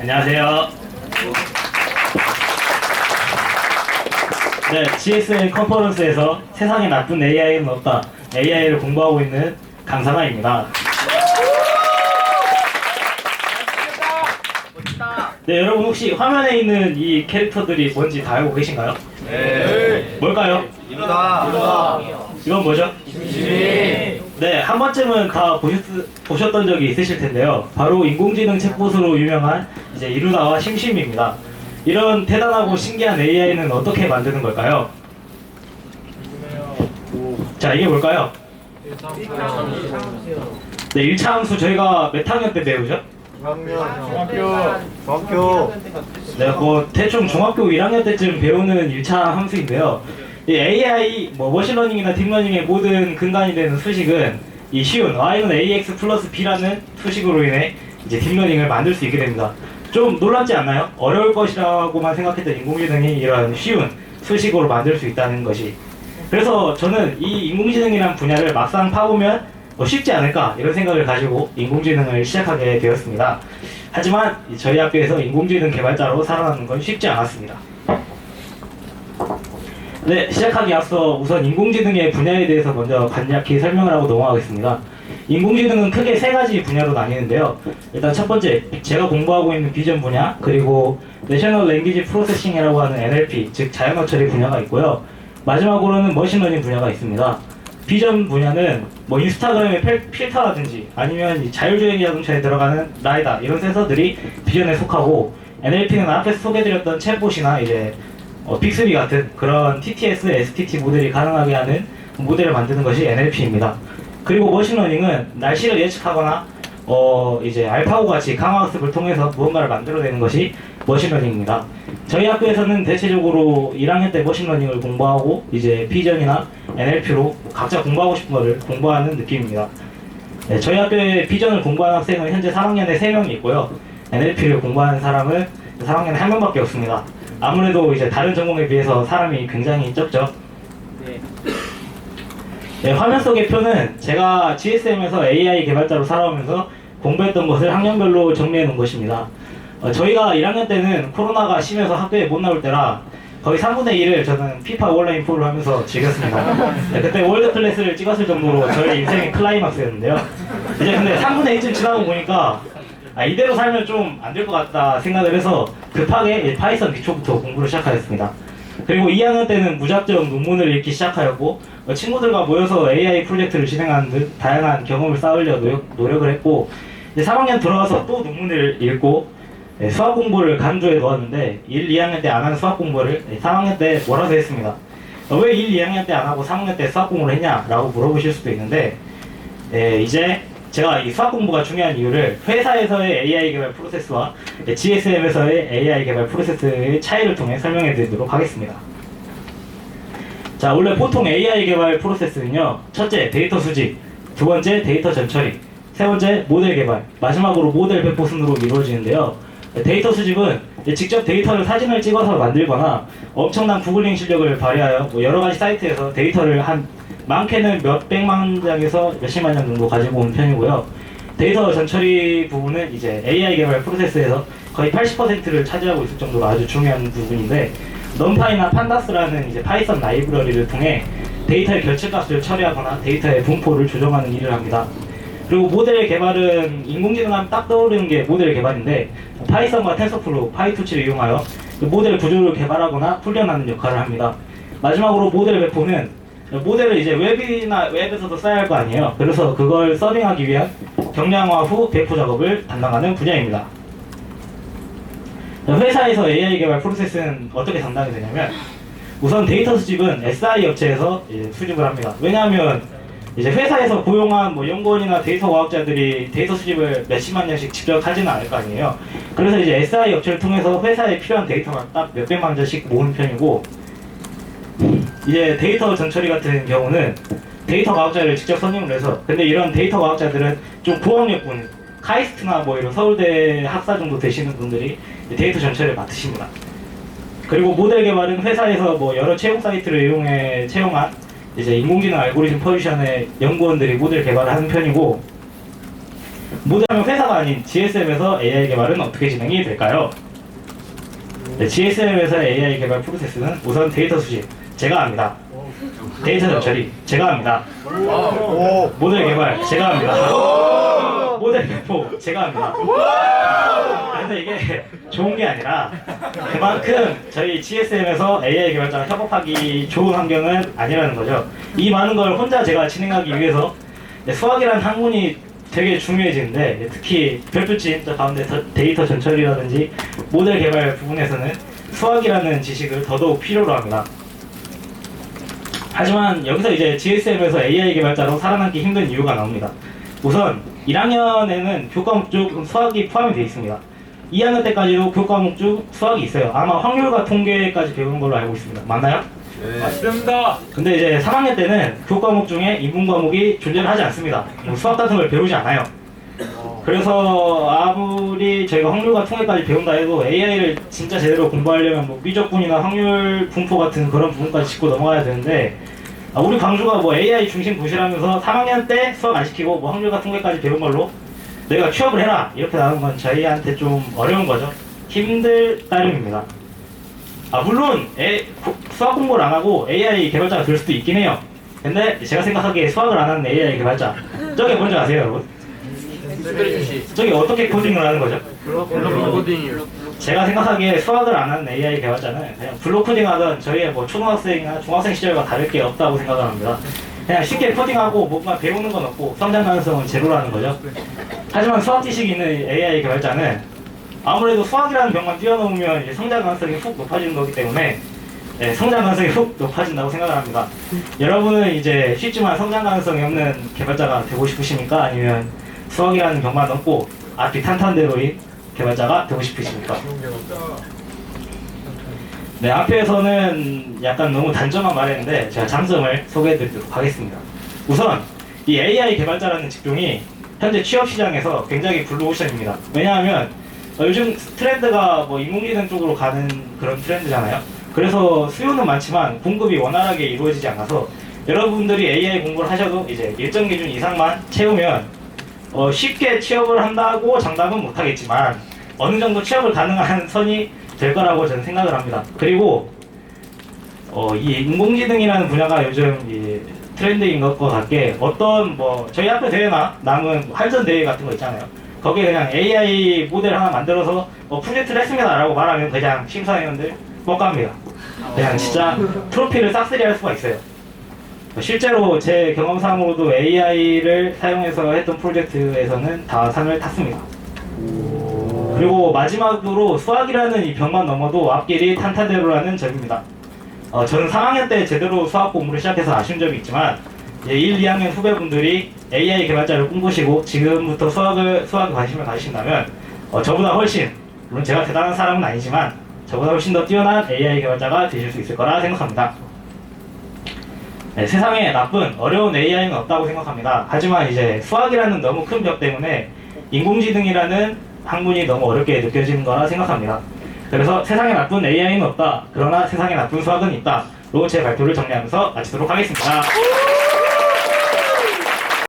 안녕하세요. 네, GSM 컨퍼런스에서 세상에 나쁜 AI는 없다. AI를 공부하고 있는 강사나입니다. 네, 여러분 혹시 화면에 있는 이 캐릭터들이 뭔지 다 알고 계신가요? 네. 뭘까요? 이건 뭐죠? 네, 한 번쯤은 다 보셨던 적이 있으실 텐데요. 바로 인공지능 챗봇으로 유명한 이제 이루다와 심심입니다. 이런 대단하고 신기한 AI는 어떻게 만드는 걸까요? 자, 이게 뭘까요? 네, 1차 함수 저희가 몇 학년 때 배우죠? 중학교. 네, 뭐 대충 중학교 1학년 때쯤 배우는 1차 함수인데요. 이 AI, 머신러닝이나 딥러닝의 모든 근간이 되는 수식은 이 쉬운 y는 ax 플러스 b라는 수식으로 인해 이제 딥러닝을 만들 수 있게 됩니다. 좀 놀랍지 않나요? 어려울 것이라고만 생각했던 인공지능이 이런 쉬운 수식으로 만들 수 있다는 것이. 그래서 저는 이 인공지능이라는 분야를 막상 파보면 쉽지 않을까 이런 생각을 가지고 인공지능을 시작하게 되었습니다. 하지만 저희 학교에서 인공지능 개발자로 살아남는 건 쉽지 않았습니다. 네, 시작하기 앞서 우선 인공지능의 분야에 대해서 먼저 간략히 설명을 하고 넘어가겠습니다. 인공지능은 크게 세 가지 분야로 나뉘는데요. 일단 첫 번째, 제가 공부하고 있는 비전 분야, 그리고 내셔널 랭귀지 프로세싱이라고 하는 NLP, 즉 자연어 처리 분야가 있고요. 마지막으로는 머신러닝 분야가 있습니다. 비전 분야는 뭐 인스타그램의 필터라든지 아니면 이 자율주행 자동차에 들어가는 라이다 이런 센서들이 비전에 속하고, NLP는 앞에서 소개드렸던 챗봇이나 이제 빅스비 같은 그런 TTS, STT 모델이 가능하게 하는 모델을 만드는 것이 NLP입니다. 그리고 머신러닝은 날씨를 예측하거나 이제 알파고 같이 강화학습을 통해서 무언가를 만들어내는 것이 머신러닝입니다. 저희 학교에서는 대체적으로 1학년 때 머신러닝을 공부하고 이제 비전이나 NLP로 각자 공부하고 싶은 것을 공부하는 느낌입니다. 네, 저희 학교에 비전을 공부하는 학생은 현재 3학년에 3명이 있고요. NLP를 공부하는 사람은 3학년에 1명밖에 없습니다. 아무래도 이제 다른 전공에 비해서 사람이 굉장히 적죠. 네, 화면 속의 표는 제가 GSM에서 AI 개발자로 살아오면서 공부했던 것을 학년별로 정리해 놓은 것입니다. 저희가 1학년 때는 코로나가 심해서 학교에 못 나올 때라 거의 3분의 1을 저는 피파 온라인 포를 하면서 즐겼습니다. 네, 그때 월드 클래스를 찍었을 정도로 저의 인생의 클라이막스였는데요. 이제 근데 3분의 1쯤 지나고 보니까 이대로 살면 좀 안 될 것 같다 생각을 해서 급하게 파이썬 기초부터 공부를 시작하였습니다. 그리고 2학년 때는 무작정 논문을 읽기 시작하였고, 친구들과 모여서 AI 프로젝트를 진행하는 듯 다양한 경험을 쌓으려 노력을 했고, 이제 3학년 들어와서 또 논문을 읽고 수학 공부를 강조해 놓았는데 1, 2학년 때 안 하는 수학 공부를 3학년 때 몰아서 했습니다. 왜 1, 2학년 때 안 하고 3학년 때 수학 공부를 했냐라고 물어보실 수도 있는데, 이제 제가 이 수학 공부가 중요한 이유를 회사에서의 AI 개발 프로세스와 GSM에서의 AI 개발 프로세스의 차이를 통해 설명해 드리도록 하겠습니다. 자, 원래 보통 AI 개발 프로세스는요, 첫째 데이터 수집, 두 번째 데이터 전처리, 세 번째 모델 개발, 마지막으로 모델 배포 순으로 이루어지는데요. 데이터 수집은 직접 데이터를 사진을 찍어서 만들거나 엄청난 구글링 실력을 발휘하여 여러 가지 사이트에서 데이터를 많게는 몇백만 장에서 몇십만 장 정도 가지고 온 편이고요. 데이터 전처리 부분은 이제 AI 개발 프로세스에서 거의 80%를 차지하고 있을 정도로 아주 중요한 부분인데, 넘파이나 판다스라는 이제 파이썬 라이브러리를 통해 데이터의 결측값을 처리하거나 데이터의 분포를 조정하는 일을 합니다. 그리고 모델 개발은 인공지능 하면 딱 떠오르는 게 모델 개발인데, 파이썬과 텐서플로우, 파이토치를 이용하여 모델 구조를 개발하거나 훈련하는 역할을 합니다. 마지막으로 모델 배포는 모델을 이제 웹에서도 써야 할 거 아니에요. 그래서 그걸 서빙하기 위한 경량화 후 배포 작업을 담당하는 분야입니다. 회사에서 AI 개발 프로세스는 어떻게 담당이 되냐면, 우선 데이터 수집은 SI 업체에서 수집을 합니다. 왜냐하면 이제 회사에서 고용한 연구원이나 데이터 과학자들이 데이터 수집을 몇십만 장씩 직접 하지는 않을 거 아니에요. 그래서 이제 SI 업체를 통해서 회사에 필요한 데이터가 딱 몇백만 장씩 모으는 편이고, 이제 데이터 전처리 같은 경우는 데이터 과학자를 직접 선임을 해서, 근데 이런 데이터 과학자들은 좀 고학력분, 카이스트나 이런 서울대 학사 정도 되시는 분들이 데이터 전처리를 맡으십니다. 그리고 모델 개발은 회사에서 여러 채용 사이트를 이용해 채용한 이제 인공지능 알고리즘 포지션의 연구원들이 모델 개발을 하는 편이고, 모델하면 회사가 아닌 GSM에서 AI 개발은 어떻게 진행이 될까요? 네, GSM에서 AI 개발 프로세스는 우선 데이터 수집, 제가 합니다. 데이터 전처리, 제가 합니다. 모델 개발, 제가 합니다. 모델 배포, 제가 합니다. 근데 이게 좋은 게 아니라 그만큼 저희 GSM에서 AI 개발자가 협업하기 좋은 환경은 아니라는 거죠. 이 많은 걸 혼자 제가 진행하기 위해서 수학이라는 학문이 되게 중요해지는데, 특히 별표진 가운데 데이터 전처리라든지 모델 개발 부분에서는 수학이라는 지식을 더더욱 필요로 합니다. 하지만 여기서 이제 GSM에서 AI 개발자로 살아남기 힘든 이유가 나옵니다. 우선 1학년에는 교과목 중 수학이 포함이 되어 있습니다. 2학년 때까지도 교과목 중 수학이 있어요. 아마 확률과 통계까지 배우는 걸로 알고 있습니다. 맞나요? 네. 맞습니다. 근데 이제 3학년 때는 교과목 중에 인문 과목이 존재를 하지 않습니다. 수학 같은 걸 배우지 않아요. 그래서 아무리 저희가 확률과 통계까지 배운다 해도 AI를 진짜 제대로 공부하려면 뭐 미적분이나 확률 분포 같은 그런 부분까지 짚고 넘어가야 되는데, 우리 광주가 뭐 AI 중심 도시라면서 3학년 때 수학 안 시키고 뭐 확률과 통계까지 배운 걸로 내가 취업을 해라 이렇게 나오는 건 저희한테 좀 어려운 거죠. 힘들 따름입니다. 물론 수학 공부를 안 하고 AI 개발자가 될 수도 있긴 해요. 근데 제가 생각하기에 수학을 안 하는 AI 개발자, 저게 뭔지 아세요, 여러분? 저게 어떻게 코딩을 하는 거죠? 블록 코딩이요. 제가 생각하기에 수학을 안 하는 AI 개발자는 그냥 블록 코딩하던 저희의 뭐 초등학생이나 중학생 시절과 다를 게 없다고 생각을 합니다. 그냥 쉽게 코딩하고 뭔가 배우는 건 없고 성장 가능성은 제로라는 거죠. 하지만 수학 지식이 있는 AI 개발자는 아무래도 수학이라는 벽만 뛰어넘으면 이제 성장 가능성이 훅 높아지는 거기 때문에 성장 가능성이 훅 높아진다고 생각을 합니다. 여러분은 이제 쉽지만 성장 가능성이 없는 개발자가 되고 싶으십니까? 아니면 수학이라는 벽만 넘고 앞이 탄탄대로인 개발자가 되고 싶으십니까? 네, 앞에서는 약간 너무 단점만 말했는데 제가 장점을 소개해드리도록 하겠습니다. 우선 이 AI 개발자라는 직종이 현재 취업 시장에서 굉장히 블루오션입니다. 왜냐하면 요즘 트렌드가 뭐 인공지능 쪽으로 가는 그런 트렌드잖아요. 그래서 수요는 많지만 공급이 원활하게 이루어지지 않아서 여러분들이 AI 공부를 하셔도 이제 일정 기준 이상만 채우면 쉽게 취업을 한다고 장담은 못하겠지만 어느 정도 취업을 가능한 선이 될 거라고 저는 생각을 합니다. 그리고 이 인공지능이라는 분야가 요즘 이 트렌드인 것과 같게 어떤 뭐 저희 학교 대회나 남은 할전 대회 같은 거 있잖아요. 거기에 그냥 AI 모델 하나 만들어서 프로젝트를 했습니다 라고 말하면 그냥 심사위원들 뻑갑니다. 그냥 진짜 트로피를 싹쓸이 할 수가 있어요. 실제로 제 경험상으로도 AI를 사용해서 했던 프로젝트에서는 다 상을 탔습니다. 그리고 마지막으로 수학이라는 이 벽만 넘어도 앞길이 탄탄대로라는 점입니다. 저는 3학년 때 제대로 수학 공부를 시작해서 아쉬운 점이 있지만 1, 2학년 후배분들이 AI 개발자를 꿈꾸시고 지금부터 수학에 관심을 가지신다면 저보다 훨씬, 물론 제가 대단한 사람은 아니지만 저보다 훨씬 더 뛰어난 AI 개발자가 되실 수 있을 거라 생각합니다. 네, 세상에 나쁜, 어려운 AI는 없다고 생각합니다. 하지만 이제 수학이라는 너무 큰 벽 때문에 인공지능이라는 학문이 너무 어렵게 느껴지는 거라 생각합니다. 그래서 세상에 나쁜 AI는 없다. 그러나 세상에 나쁜 수학은 있다. 로 제 발표를 정리하면서 마치도록 하겠습니다.